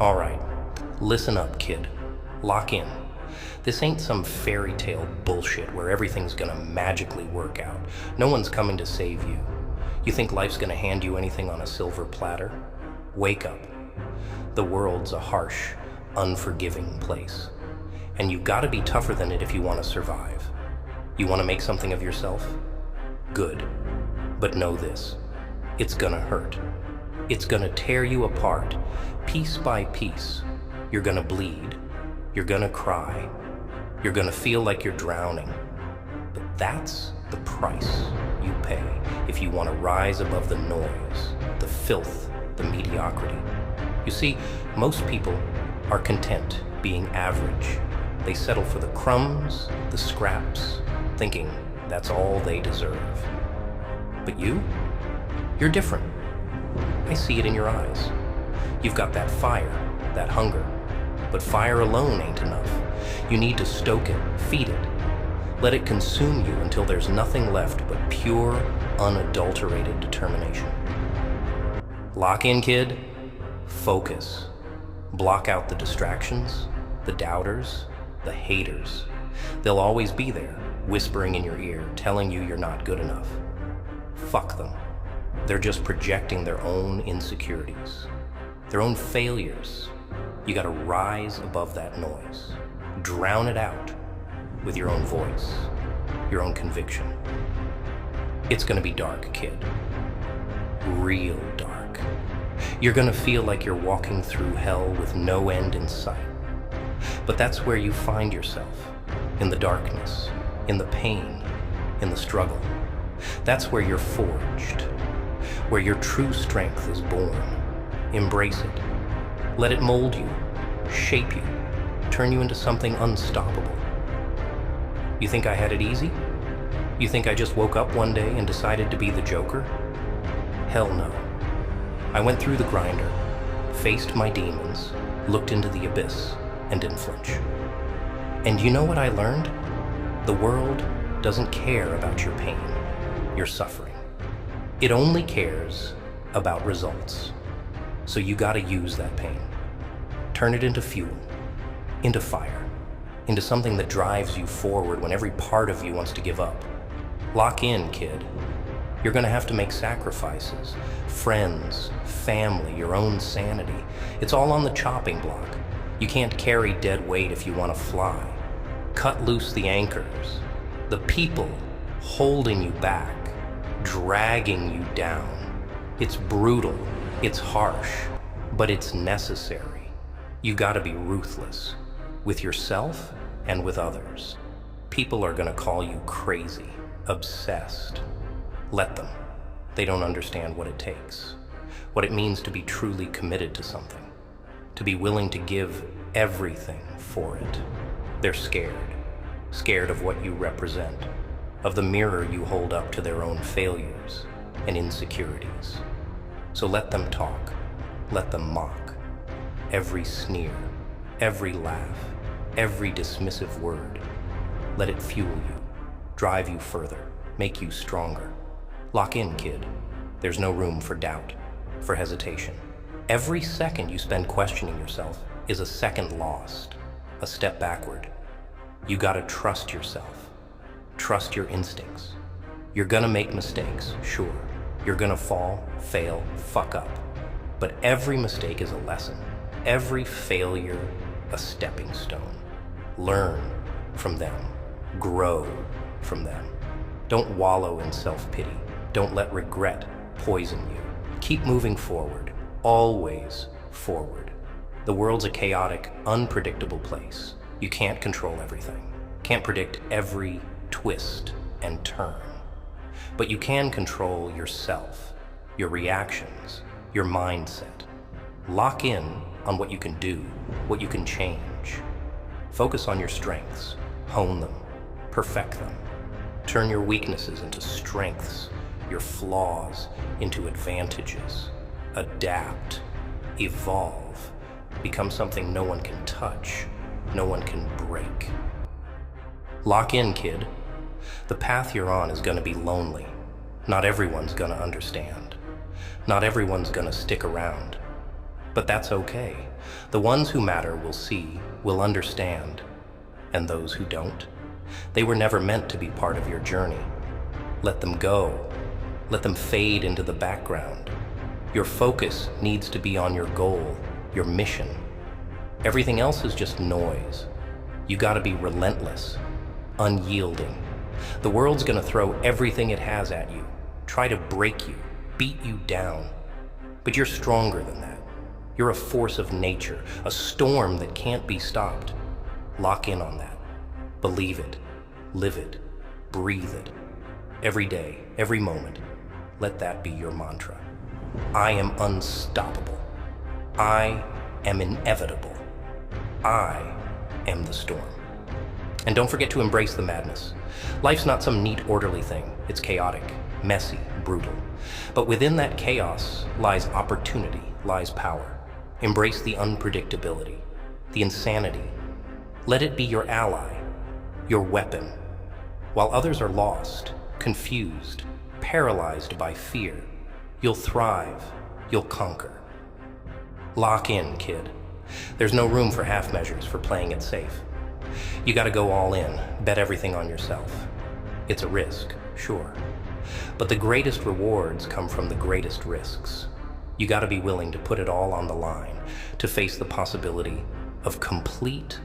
All right, listen up, kid. Lock in. This ain't some fairy tale bullshit where everything's gonna magically work out. No one's coming to save you. You think life's gonna hand you anything on a silver platter? Wake up. The world's a harsh, unforgiving place. And you gotta be tougher than it if you wanna survive. You wanna make something of yourself? Good. But know this. It's gonna hurt. It's gonna tear you apart, piece by piece. You're gonna bleed. You're gonna cry. You're gonna feel like you're drowning. But that's the price you pay if you want to rise above the noise, the filth, the mediocrity. You see, most people are content being average. They settle for the crumbs, the scraps, thinking that's all they deserve. But you're different. I see it in your eyes. You've got that fire, that hunger. But fire alone ain't enough. You need to stoke it, feed it. Let it consume you until there's nothing left but pure, unadulterated determination. Lock in, kid. Focus. Block out the distractions, the doubters, the haters. They'll always be there, whispering in your ear, telling you you're not good enough. Fuck them. They're just projecting their own insecurities, their own failures. You gotta rise above that noise. Drown it out with your own voice, your own conviction. It's gonna be dark, kid. Real dark. You're gonna feel like you're walking through hell with no end in sight. But that's where you find yourself, in the darkness, in the pain, in the struggle. That's where you're forged, where your true strength is born. Embrace it. Let it mold you, shape you, turn you into something unstoppable. You think I had it easy? You think I just woke up one day and decided to be the Joker? Hell no. I went through the grinder, faced my demons, looked into the abyss, and didn't flinch. And you know what I learned? The world doesn't care about your pain, your suffering. It only cares about results. So you gotta use that pain. Turn it into fuel, into fire, into something that drives you forward when every part of you wants to give up. Lock in, kid. You're gonna have to make sacrifices. Friends, family, your own sanity. It's all on the chopping block. You can't carry dead weight if you wanna fly. Cut loose the anchors. The people holding you back, dragging you down. It's brutal. It's harsh, but it's necessary. You gotta be ruthless, with yourself and with others. People are gonna call you crazy, obsessed. Let them. They don't understand what it takes, what it means to be truly committed to something, to be willing to give everything for it. They're scared of what you represent, of the mirror you hold up to their own failures and insecurities. So let them talk, let them mock. Every sneer, every laugh, every dismissive word. Let it fuel you, drive you further, make you stronger. Lock in, kid. There's no room for doubt, for hesitation. Every second you spend questioning yourself is a second lost, a step backward. You gotta trust yourself, trust your instincts. You're gonna make mistakes, sure. You're gonna fall, fail, fuck up. But every mistake is a lesson. Every failure, a stepping stone. Learn from them. Grow from them. Don't wallow in self-pity. Don't let regret poison you. Keep moving forward. Always forward. The world's a chaotic, unpredictable place. You can't control everything. Can't predict every twist and turn. But you can control yourself, your reactions, your mindset. Lock in on what you can do, what you can change. Focus on your strengths, hone them, perfect them. Turn your weaknesses into strengths, your flaws into advantages. Adapt, evolve, become something no one can touch, no one can break. Lock in, kid. The path you're on is gonna be lonely. Not everyone's gonna understand. Not everyone's gonna stick around. But that's okay. The ones who matter will see, will understand. And those who don't, they were never meant to be part of your journey. Let them go. Let them fade into the background. Your focus needs to be on your goal, your mission. Everything else is just noise. You gotta be relentless, unyielding. The world's gonna throw everything it has at you, try to break you, beat you down. But you're stronger than that. You're a force of nature, a storm that can't be stopped. Lock in on that. Believe it, live it, breathe it. Every day, every moment, let that be your mantra. I am unstoppable. I am inevitable. I am the storm. And don't forget to embrace the madness. Life's not some neat, orderly thing. It's chaotic, messy, brutal. But within that chaos lies opportunity, lies power. Embrace the unpredictability, the insanity. Let it be your ally, your weapon. While others are lost, confused, paralyzed by fear, you'll thrive, you'll conquer. Lock in, kid. There's no room for half measures, for playing it safe. You gotta go all in, bet everything on yourself. It's a risk, sure. But the greatest rewards come from the greatest risks. You gotta be willing to put it all on the line, to face the possibility of complete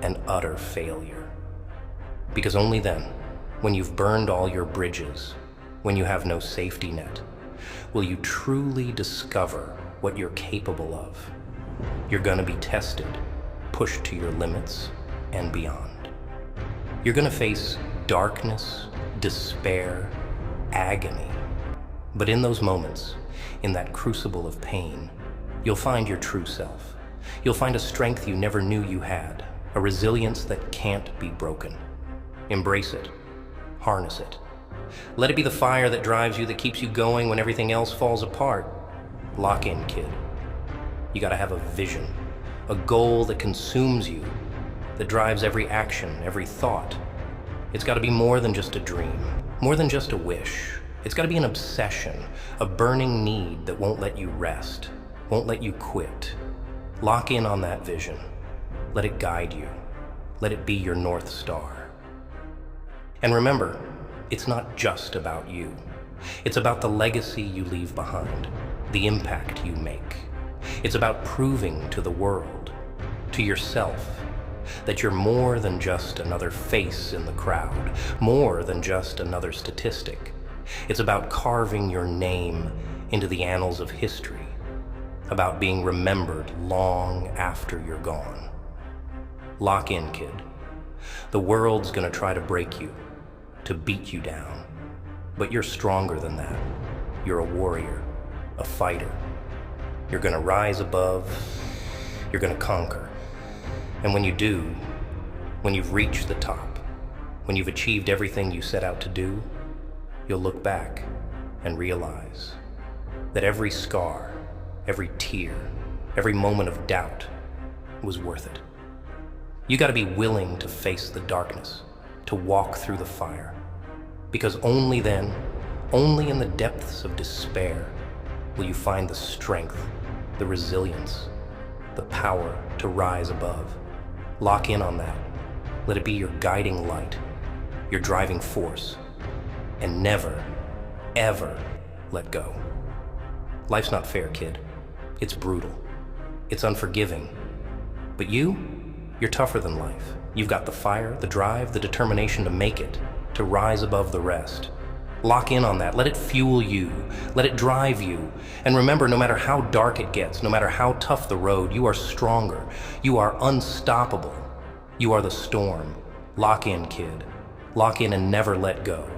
and utter failure. Because only then, when you've burned all your bridges, when you have no safety net, will you truly discover what you're capable of. You're gonna be tested, pushed to your limits, and beyond. You're gonna face darkness, despair, agony. But in those moments, in that crucible of pain, you'll find your true self. You'll find a strength you never knew you had, a resilience that can't be broken. Embrace it. Harness it. Let it be the fire that drives you, that keeps you going when everything else falls apart. Lock in, kid. You gotta have a vision, a goal that consumes you, that drives every action, every thought. It's gotta be more than just a dream, more than just a wish. It's gotta be an obsession, a burning need that won't let you rest, won't let you quit. Lock in on that vision. Let it guide you. Let it be your North Star. And remember, it's not just about you. It's about the legacy you leave behind, the impact you make. It's about proving to the world, to yourself, that you're more than just another face in the crowd, more than just another statistic. It's about carving your name into the annals of history, about being remembered long after you're gone. Lock in, kid. The world's gonna try to break you, to beat you down. But you're stronger than that. You're a warrior, a fighter. You're gonna rise above, you're gonna conquer. And when you do, when you've reached the top, when you've achieved everything you set out to do, you'll look back and realize that every scar, every tear, every moment of doubt was worth it. You gotta be willing to face the darkness, to walk through the fire. Because only then, only in the depths of despair, will you find the strength, the resilience, the power to rise above. Lock in on that. Let it be your guiding light, your driving force, and never, ever let go. Life's not fair, kid. It's brutal. It's unforgiving. But you're tougher than life. You've got the fire, the drive, the determination to make it, to rise above the rest. Lock in on that. Let it fuel you. Let it drive you. And remember, no matter how dark it gets, no matter how tough the road, you are stronger. You are unstoppable. You are the storm. Lock in, kid. Lock in and never let go.